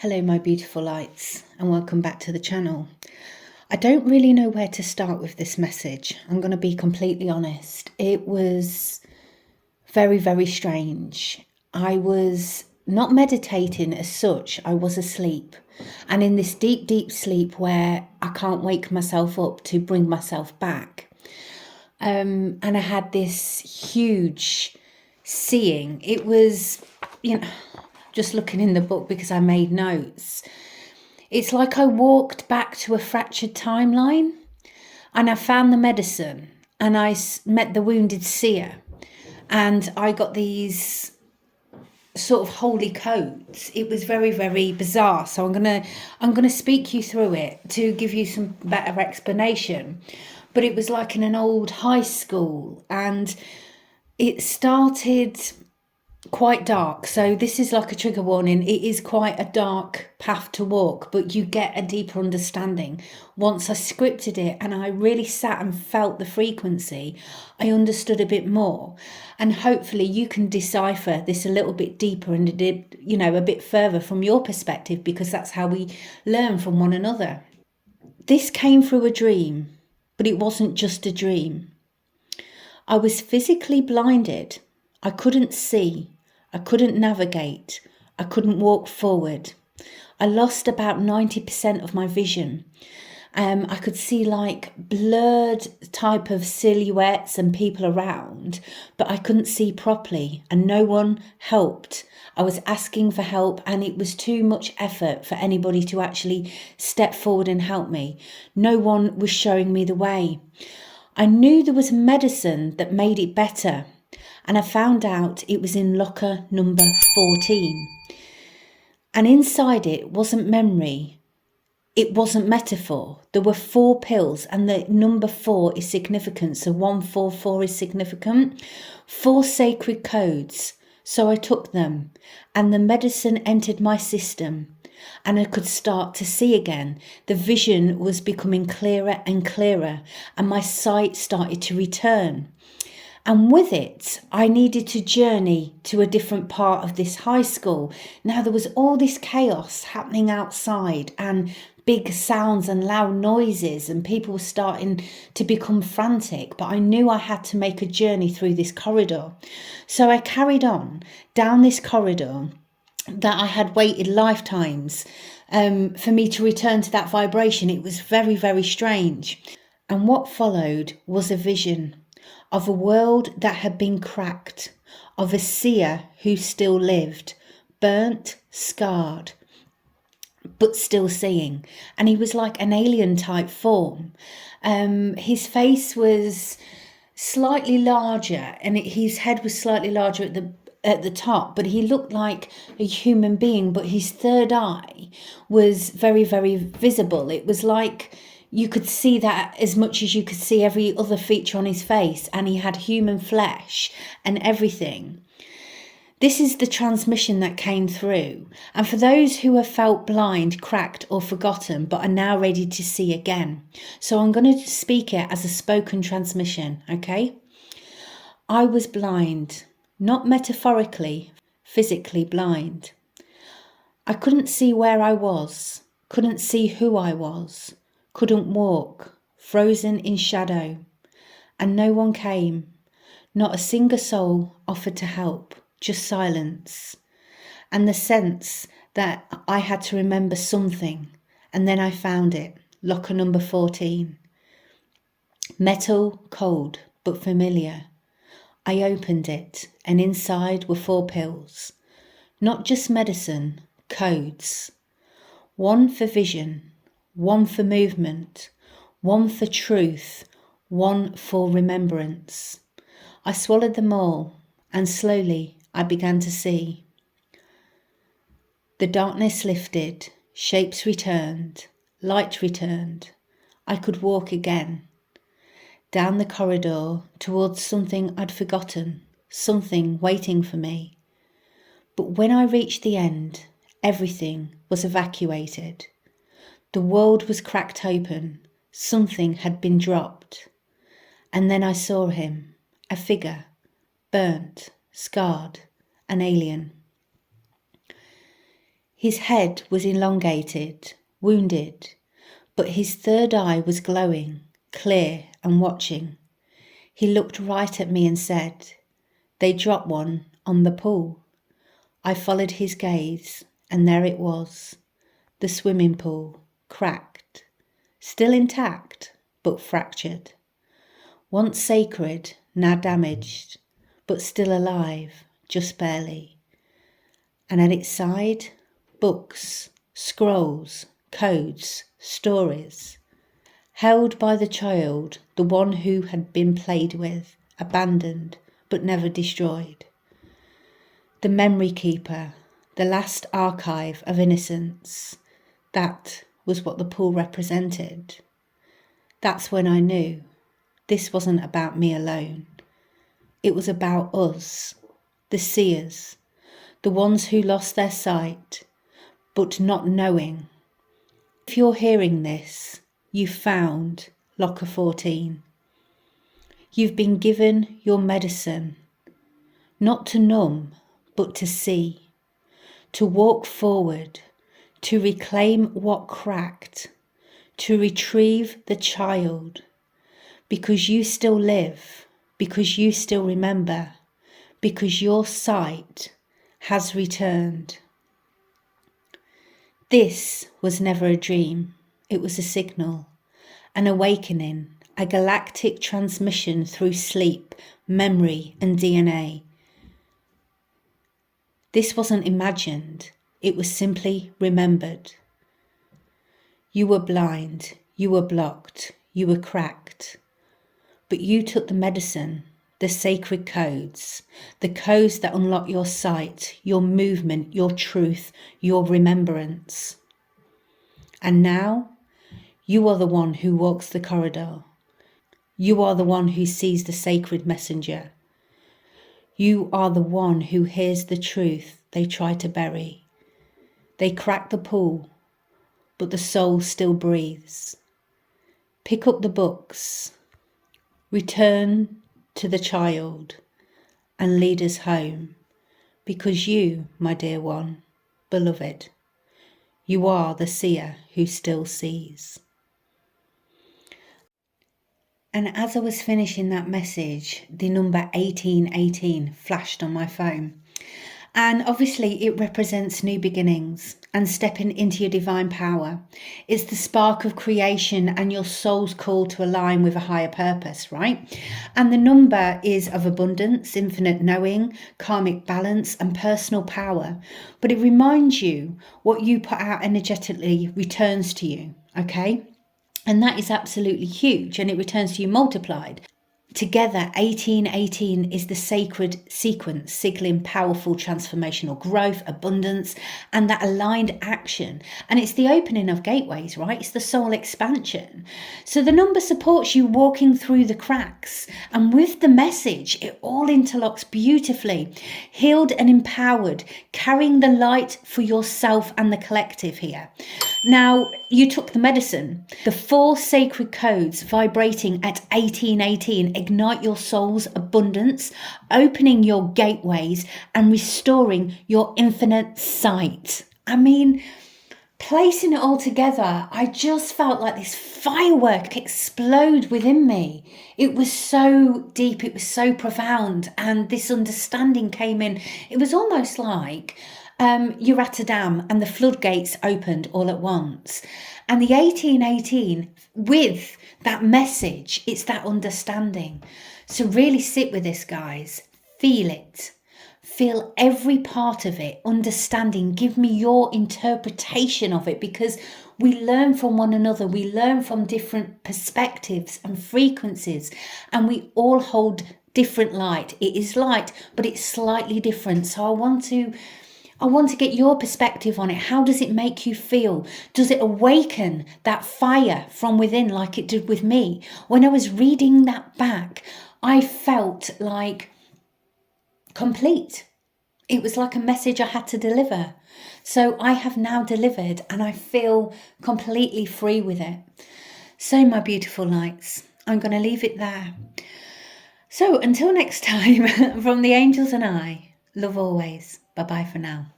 Hello my beautiful lights, and welcome back to the channel. I don't really know where to start with this message. I'm going to be completely honest. It was very, very strange. I was not meditating as such. I was asleep, and in this deep, deep sleep where I can't wake myself up to bring myself back. And I had this huge seeing. It was, just looking in the book because I made notes. It's like I walked back to a fractured timeline, and I found the medicine, and I met the wounded seer, and I got these sort of holy codes. It was very, very bizarre. So I'm gonna speak you through it to give you some better explanation. But it was like in an old high school, and it started quite dark. So this is like a trigger warning. It is quite a dark path to walk, but you get a deeper understanding. Once I scripted it and I really sat and felt the frequency, I understood a bit more. And hopefully you can decipher this a little bit deeper and a bit further from your perspective, because that's how we learn from one another. This came through a dream, but it wasn't just a dream. I was physically blinded. I couldn't see. I couldn't navigate. I couldn't walk forward. I lost about 90% of my vision. I could see like blurred type of silhouettes and people around, but I couldn't see properly, and no one helped. I was asking for help, and it was too much effort for anybody to actually step forward and help me. No one was showing me the way. I knew there was medicine that made it better, and I found out it was in locker number 14. And inside it wasn't memory, it wasn't metaphor. There were 4 pills, and the number 4 is significant. So 144 is significant. 4 sacred codes. So I took them, and the medicine entered my system, and I could start to see again. The vision was becoming clearer and clearer, and my sight started to return. And with it, I needed to journey to a different part of this high school. Now, there was all this chaos happening outside, and big sounds and loud noises, and people were starting to become frantic. But I knew I had to make a journey through this corridor. So I carried on down this corridor that I had waited lifetimes for me to return to that vibration. It was very, very strange. And what followed was a vision of a world that had been cracked, of a seer who still lived, burnt, scarred, but still seeing. And he was like an alien type form. His face was slightly larger, and his head was slightly larger at the top, but he looked like a human being, but his third eye was very, very visible. It was like you could see that as much as you could see every other feature on his face, and he had human flesh and everything. This is the transmission that came through. And for those who have felt blind, cracked or forgotten, but are now ready to see again. So I'm going to speak it as a spoken transmission, okay? I was blind, not metaphorically, physically blind. I couldn't see where I was, couldn't see who I was, couldn't walk, frozen in shadow. And no one came. Not a single soul offered to help, just silence. And the sense that I had to remember something. And then I found it, locker number 14. Metal, cold, but familiar. I opened it, and inside were 4 pills. Not just medicine, codes. 1 for vision, 1 for movement, 1 for truth, 1 for remembrance. I swallowed them all, and slowly I began to see. The darkness lifted, shapes returned, light returned. I could walk again. Down the corridor towards something I'd forgotten, something waiting for me. But when I reached the end, everything was evacuated. The world was cracked open, something had been dropped. And then I saw him, a figure, burnt, scarred, an alien. His head was elongated, wounded, but his third eye was glowing, clear and watching. He looked right at me and said, "They dropped one on the pool." I followed his gaze, and there it was, the swimming pool, cracked, still intact, but fractured. Once sacred, now damaged, but still alive, just barely. And at its side, books, scrolls, codes, stories, held by the child, the one who had been played with, abandoned, but never destroyed. The memory keeper, the last archive of innocence. That was what the pool represented. That's when I knew this wasn't about me alone. It was about us, the seers, the ones who lost their sight, but not knowing. If you're hearing this, you found Locker 14. You've been given your medicine, not to numb, but to see, to walk forward, to reclaim what cracked, to retrieve the child, because you still live, because you still remember, because your sight has returned. This was never a dream, it was a signal, an awakening, a galactic transmission through sleep, memory and DNA. This wasn't imagined, it was simply remembered. You were blind, you were blocked, you were cracked, but you took the medicine, the sacred codes, the codes that unlock your sight, your movement, your truth, your remembrance. And now, you are the one who walks the corridor. You are the one who sees the sacred messenger. You are the one who hears the truth they try to bury. They crack the pool, but the soul still breathes. Pick up the books, return to the child, and lead us home, because you, my dear one, beloved, you are the seer who still sees. And as I was finishing that message, the number 1818 flashed on my phone. And obviously it represents new beginnings and stepping into your divine power. It's the spark of creation and your soul's call to align with a higher purpose, right? And the number is of abundance, infinite knowing, karmic balance and personal power. But it reminds you what you put out energetically returns to you, okay? And that is absolutely huge, and it returns to you multiplied. Together, 1818 is the sacred sequence, signaling powerful transformational growth, abundance, and that aligned action. And it's the opening of gateways, right? It's the soul expansion. So the number supports you walking through the cracks. And with the message, it all interlocks beautifully, healed and empowered, carrying the light for yourself and the collective here. Now, you took the medicine. The 4 sacred codes vibrating at 1818 ignite your soul's abundance, opening your gateways and restoring your infinite sight. I mean, placing it all together, I just felt like this firework explode within me. It was so deep, it was so profound, and this understanding came in. It was almost like you're at a dam and the floodgates opened all at once. And the 1818, with that message, it's that understanding. So really sit with this, guys. Feel it. Feel every part of it, understanding. Give me your interpretation of it, because we learn from one another. We learn from different perspectives and frequencies, and we all hold different light. It is light, but it's slightly different. So I want to get your perspective on it. How does it make you feel? Does it awaken that fire from within like it did with me? When I was reading that back, I felt like complete. It was like a message I had to deliver. So I have now delivered and I feel completely free with it. So my beautiful lights, I'm going to leave it there. So until next time, from the angels and I, love always. Bye-bye for now.